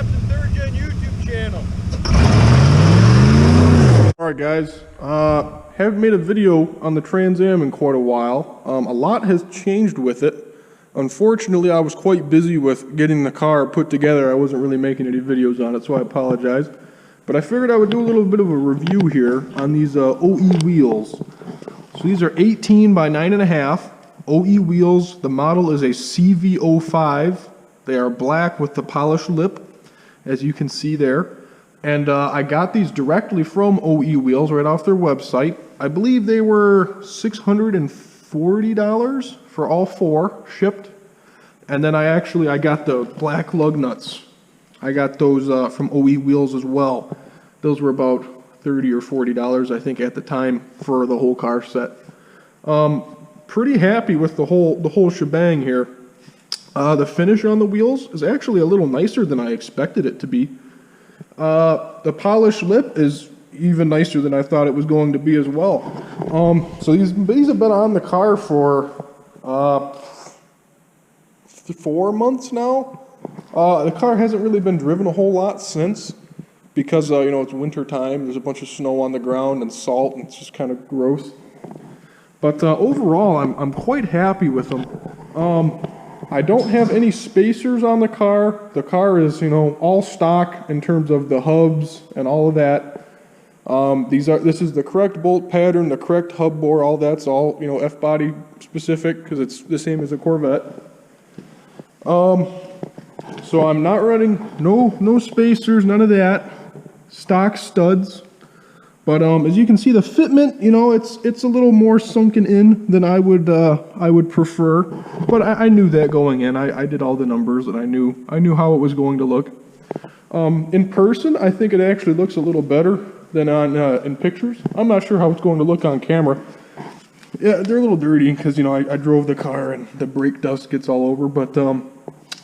watching ThirdGen YouTube channel. Alright guys, haven't made a video on the Trans Am in quite a while. A lot has changed with it. Unfortunately, I was quite busy with getting the car put together. I wasn't really making any videos on it, so I apologize. But I figured I would do a little bit of a review here on these OE wheels. So these are 18 by 9.5 OE wheels. The model is a CV05. They are black with the polished lip, as you can see there. And I got these directly from OE Wheels right off their website. I believe they were $640 for all four shipped. And then I got the black lug nuts. I got those from OE Wheels as well. Those were about $30 or $40, I think, at the time for the whole car set. Pretty happy with the whole shebang here. The finish on the wheels is actually a little nicer than I expected it to be. The polished lip is even nicer than I thought it was going to be as well. So these have been on the car for 4 months now. The car hasn't really been driven a whole lot since, because you know, it's winter time. There's a bunch of snow on the ground and salt, and it's just kind of gross. But overall, I'm quite happy with them. I don't have any spacers on the car. The car is, you know, all stock in terms of the hubs and all of that. This is the correct bolt pattern, the correct hub bore, all that's all, you know, Fbody specific, because it's the same as a Corvette. So I'm not running no spacers, none of that. Stock studs. But as you can see, the fitment, you know, it's a little more sunken in than I would prefer. But I knew that going in. I did all the numbers, and I knew how it was going to look. In person, I think it actually looks a little better than on in pictures. I'm not sure how it's going to look on camera. Yeah, they're a little dirty because, you know, I drove the car and the brake dust gets all over. But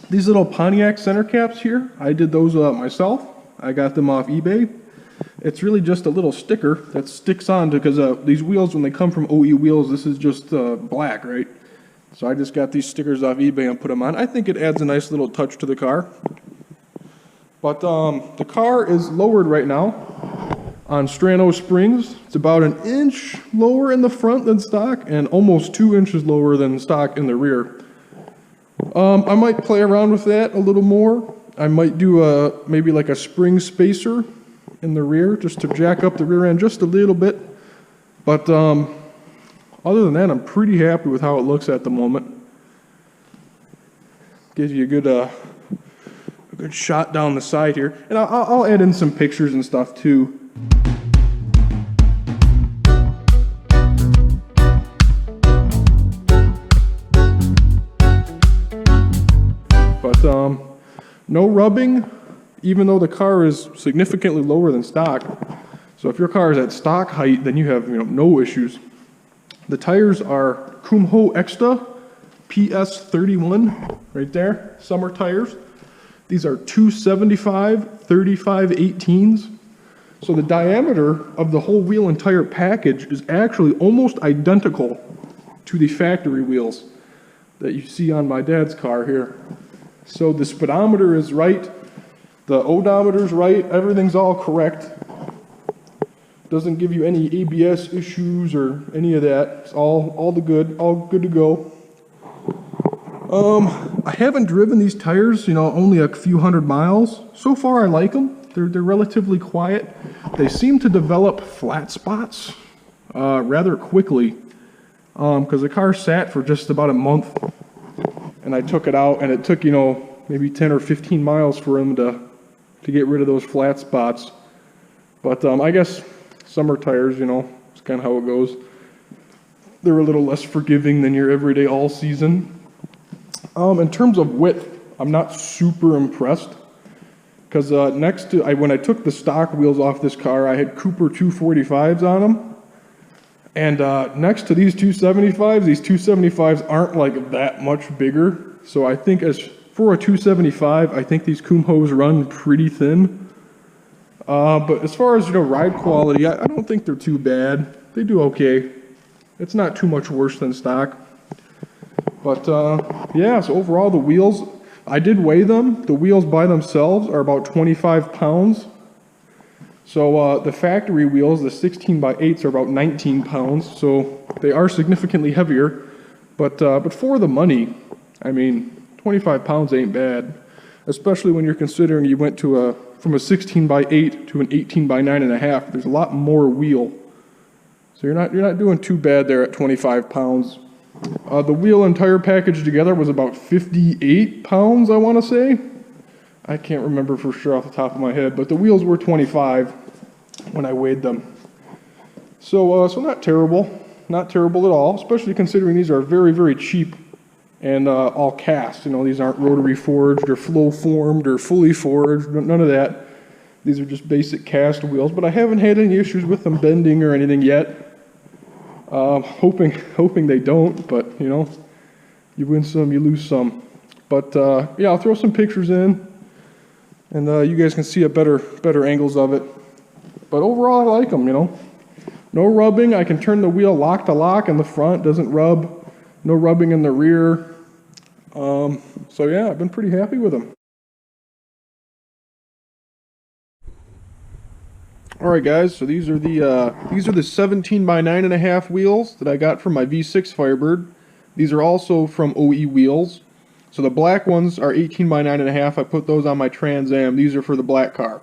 these little Pontiac center caps here, I did those myself. I got them off eBay. It's really just a little sticker that sticks on to, because these wheels, when they come from OE Wheels, this is just black, right? So I just got these stickers off eBay and put them on. I think it adds a nice little touch to the car. But the car is lowered right now on Strano springs. It's about 1 inch lower in the front than stock and almost 2 inches lower than stock in the rear. I might play around with that a little more. I might do maybe like a spring spacer in the rear, just to jack up the rear end just a little bit. But other than that, I'm pretty happy with how it looks at the moment. Gives you a good shot down the side here, and I'll add in some pictures and stuff too. But no rubbing, even though the car is significantly lower than stock. So if your car is at stock height, then you have, you know, no issues. The tires are Kumho Extra PS31 right there, summer tires. These are 275 35 18s. So the diameter of the whole wheel and tire package is actually almost identical to the factory wheels that you see on my dad's car here. So the speedometer is right. The odometer's right, everything's all correct. Doesn't give you any ABS issues or any of that. It's all good to go. I haven't driven these tires, you know, only a few hundred miles. So far I like them. They're relatively quiet. They seem to develop flat spots rather quickly, because the car sat for just about a month, and I took it out, and it took, you know, maybe 10 or 15 miles for them to get rid of those flat spots. But I guess summer tires, you know, it's kind of how it goes. They're a little less forgiving than your everyday all season. In terms of width, I'm not super impressed, because when I took the stock wheels off this car, I had Cooper 245s on them. And next to these 275s aren't like that much bigger. So I think for a 275, I think these Kumhos run pretty thin. But as far as, you know, ride quality, I don't think they're too bad. They do okay. It's not too much worse than stock. But yeah, so overall the wheels, I did weigh them. The wheels by themselves are about 25 pounds. So the factory wheels, the 16x8s, are about 19 pounds. So they are significantly heavier. But for the money, I mean, 25 pounds ain't bad. Especially when you're considering you went to from a 16x8 to an 18x9.5. There's a lot more wheel. So you're not doing too bad there at 25 pounds. The wheel and tire package together was about 58 pounds, I want to say. I can't remember for sure off the top of my head, but the wheels were 25 when I weighed them. So not terrible. Not terrible at all, especially considering these are very, very cheap and all cast. You know, these aren't rotary forged or flow formed or fully forged, none of that. These are just basic cast wheels, but I haven't had any issues with them bending or anything yet. Hoping they don't, but you know, you win some, you lose some. But yeah, I'll throw some pictures in, and you guys can see a better angles of it. But overall, I like them. You know, no rubbing. I can turn the wheel lock to lock in the front. Doesn't rub. No rubbing in the rear. So yeah, I've been pretty happy with them. Alright guys, so these are the 17x9.5 wheels that I got from my V6 Firebird. These are also from OE Wheels. So the black ones are 18x9.5. I put those on my Trans Am. These are for the black car.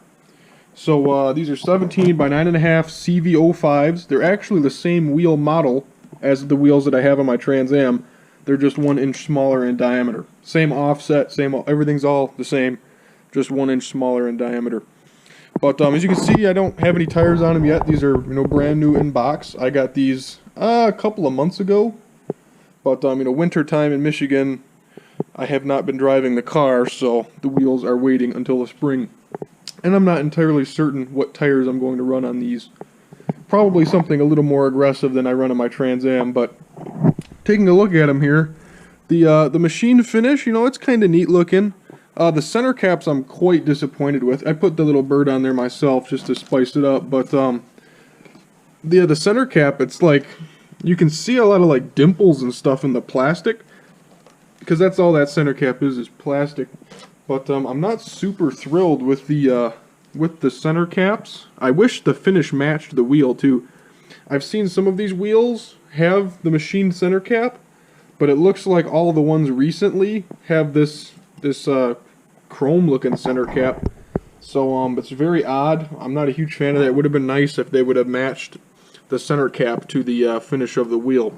So these are 17x9.5 CV05s. They're actually the same wheel model as the wheels that I have on my Trans Am. They're just 1 inch smaller in diameter. Same offset, everything's all the same, just 1 inch smaller in diameter. But as you can see, I don't have any tires on them yet. These are, you know, brand new in box. I got these a couple of months ago. But you know, winter time in Michigan, I have not been driving the car, so the wheels are waiting until the spring. And I'm not entirely certain what tires I'm going to run on these. Probably something a little more aggressive than I run on my Trans Am. But taking a look at them here, the machine finish, you know, it's kind of neat looking. The center caps I'm quite disappointed with. I put the little bird on there myself just to spice it up, but the center cap, it's like, you can see a lot of like dimples and stuff in the plastic, because that's all that center cap is plastic. But I'm not super thrilled with the center caps. I wish the finish matched the wheel too. I've seen some of these wheels have the machine center cap, but it looks like all the ones recently have this chrome looking center cap. So it's very odd. I'm not a huge fan of that. It would have been nice if they would have matched the center cap to the finish of the wheel.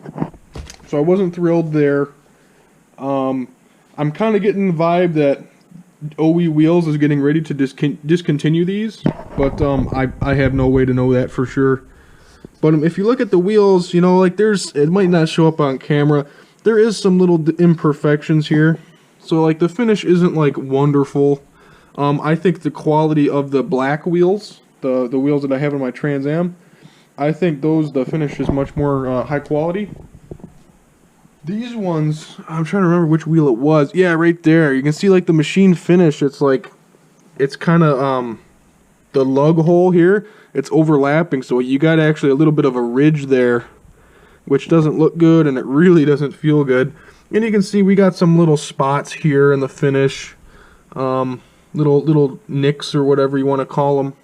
So I wasn't thrilled there. I'm kind of getting the vibe that OE Wheels is getting ready to discontinue these, but I have no way to know that for sure. But if you look at the wheels, you know, like it might not show up on camera. There is some little imperfections here. So like the finish isn't like wonderful. I think the quality of the black wheels, the wheels that I have in my Trans Am, I think the finish is much more high quality. These ones, I'm trying to remember which wheel it was. Yeah, right there. You can see like the machine finish. It's like, it's kind of the lug hole here. It's overlapping, so you got actually a little bit of a ridge there, which doesn't look good, and it really doesn't feel good. And you can see we got some little spots here in the finish, little nicks or whatever you want to call them.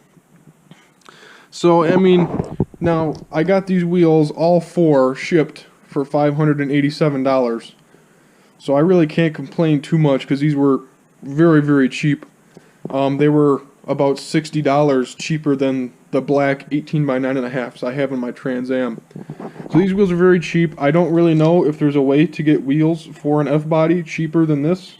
So I mean, now I got these wheels all 4 shipped for $587. So I really can't complain too much because these were very, very cheap. They were about $60 cheaper than the black 18x9.5s I have in my Trans Am. So these wheels are very cheap. I don't really know if there's a way to get wheels for an F-body cheaper than this.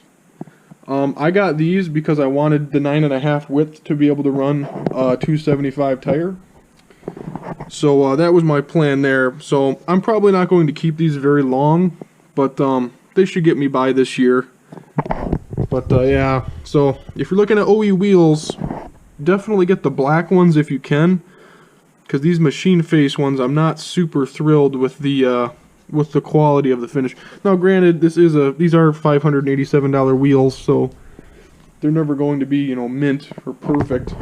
I got these because I wanted the 9.5 width to be able to run a 275 tire. So that was my plan there. So I'm probably not going to keep these very long, but they should get me by this year. But yeah, so if you're looking at OE wheels, definitely get the black ones if you can, because these machine face ones, I'm not super thrilled with the quality of the finish. Now granted, these are $587 wheels, so they're never going to be, you know, mint or perfect,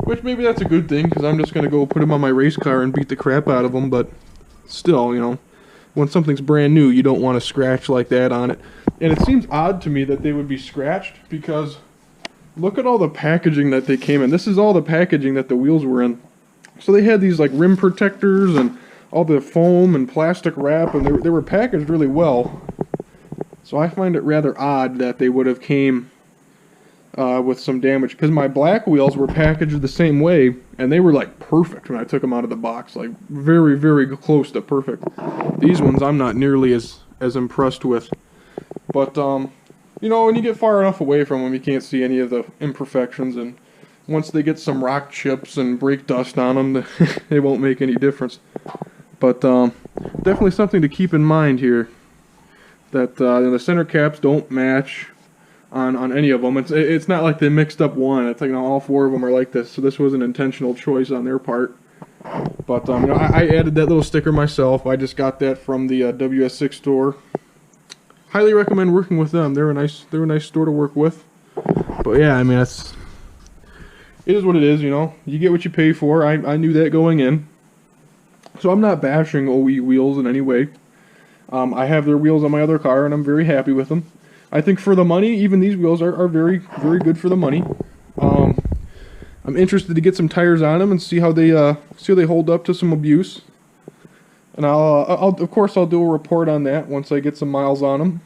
which maybe that's a good thing, because I'm just going to go put them on my race car and beat the crap out of them. But still, you know, when something's brand new, you don't want to scratch like that on it. And it seems odd to me that they would be scratched because look at all the packaging that they came in. This is all the packaging that the wheels were in. So they had these like rim protectors and all the foam and plastic wrap, and they were packaged really well. So I find it rather odd that they would have came with some damage, because my black wheels were packaged the same way, and they were like perfect when I took them out of the box, like very, very close to perfect. These ones I'm not nearly as impressed with. But you know, when you get far enough away from them, you can't see any of the imperfections, and once they get some rock chips and brake dust on them, they won't make any difference. But definitely something to keep in mind here, that the center caps don't match on any of them. It's not like they mixed up one. It's like, you know, all four of them are like this, so this was an intentional choice on their part. But you know, I added that little sticker myself. I just got that from the WS6 Store. Highly recommend working with them. They're a nice store to work with. But yeah, I mean, it is what it is, you know. You get what you pay for. I knew that going in. So I'm not bashing OE wheels in any way. I have their wheels on my other car, and I'm very happy with them. I think for the money, even these wheels are very, very good for the money. I'm interested to get some tires on them and see how they hold up to some abuse. And of course I'll do a report on that once I get some miles on them.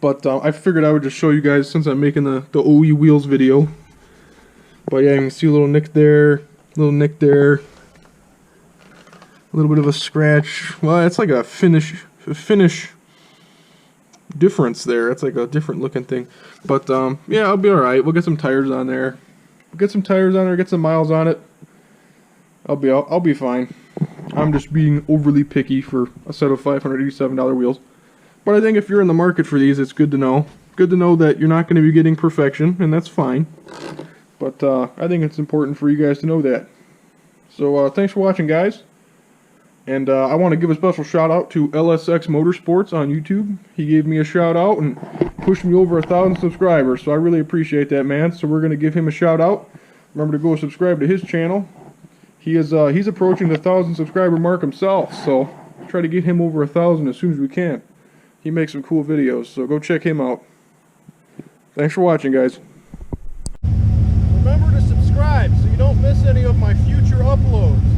But I figured I would just show you guys since I'm making the OE wheels video. But yeah, you can see a little nick there, little nick there, a little bit of a scratch. Well, it's like a finish difference there. It's like a different looking thing. But yeah, I'll be alright. We'll get some tires on there. Get some miles on it. I'll be fine. I'm just being overly picky for a set of $587 wheels. But I think if you're in the market for these, it's good to know. Good to know that you're not going to be getting perfection, and that's fine. But I think it's important for you guys to know that. So thanks for watching, guys. And I want to give a special shout out to LSX Motorsports on YouTube. He gave me a shout out and pushed me over 1,000 subscribers, so I really appreciate that, man. So we're going to give him a shout out. Remember to go subscribe to his channel. He's approaching the 1,000 subscriber mark himself, so try to get him over 1,000 as soon as we can. He makes some cool videos, so go check him out. Thanks for watching, guys. Remember to subscribe so you don't miss any of my future uploads.